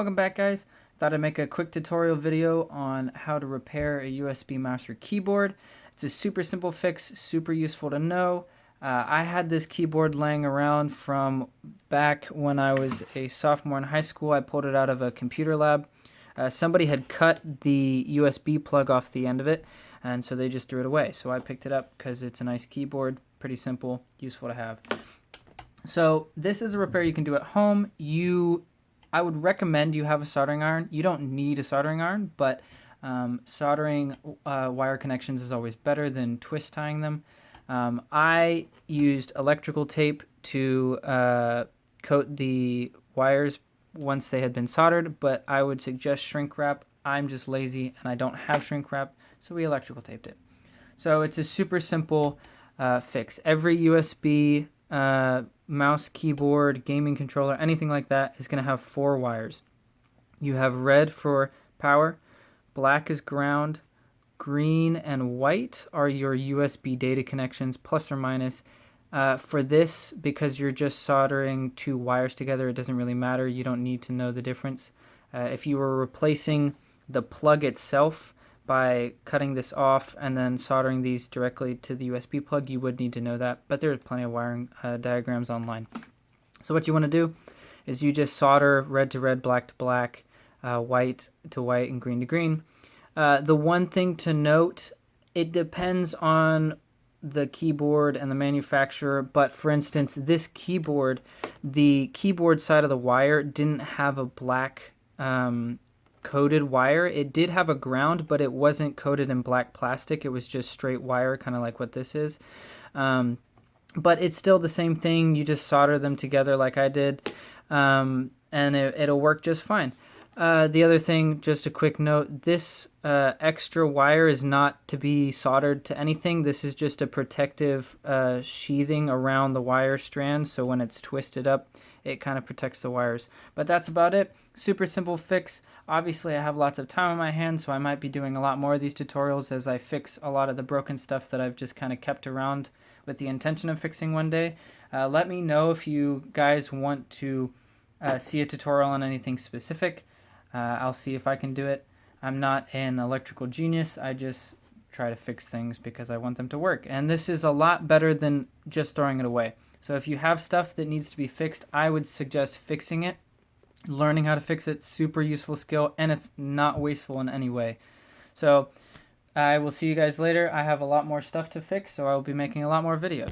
Welcome back, guys. Thought I'd make a quick tutorial video on how to repair a USB master keyboard. It's a super simple fix, super useful to know. I had this keyboard laying around from back when I was a sophomore in high school. I pulled it out of a computer lab. Somebody had cut the USB plug off the end of it, and so they just threw it away. So I picked it up because it's a nice keyboard, pretty simple, useful to have. So this is a repair you can do at home. I would recommend you have a soldering iron. You don't need a soldering iron, but soldering wire connections is always better than twist tying them. I used electrical tape to coat the wires once they had been soldered, but I would suggest shrink wrap. I'm just lazy and I don't have shrink wrap, so we electrical taped it. So it's a super simple fix. Every USB mouse, keyboard, gaming controller, anything like that is going to have 4 wires. You have red for power, black is ground, green and white are your USB data connections, plus or minus. For this, because you're just soldering 2 wires together, it doesn't really matter. You don't need to know the difference. If you were replacing the plug itself by cutting this off and then soldering these directly to the USB plug, you would need to know that, but there's plenty of wiring diagrams online. So what you want to do is you just solder red to red, black to black, white to white, and green to green. The one thing to note, it depends on the keyboard and the manufacturer, but for instance, this keyboard, the keyboard side of the wire didn't have a black coated wire. It did have a ground, but it wasn't coated in black plastic. It was just straight wire, kind of like what this is. But it's still the same thing. You just solder them together like I did, and it'll work just fine. The other thing, just a quick note, this extra wire is not to be soldered to anything. This is just a protective sheathing around the wire strand, so when it's twisted up, it kind of protects the wires. But that's about it. Super simple fix. Obviously, I have lots of time on my hands, so I might be doing a lot more of these tutorials as I fix a lot of the broken stuff that I've just kind of kept around with the intention of fixing one day. Let me know if you guys want to see a tutorial on anything specific. I'll see if I can do it. I'm not an electrical genius. I just try to fix things because I want them to work. And this is a lot better than just throwing it away. So if you have stuff that needs to be fixed, I would suggest fixing it. Learning how to fix it, super useful skill, and it's not wasteful in any way. So I will see you guys later. I have a lot more stuff to fix, so I will be making a lot more videos.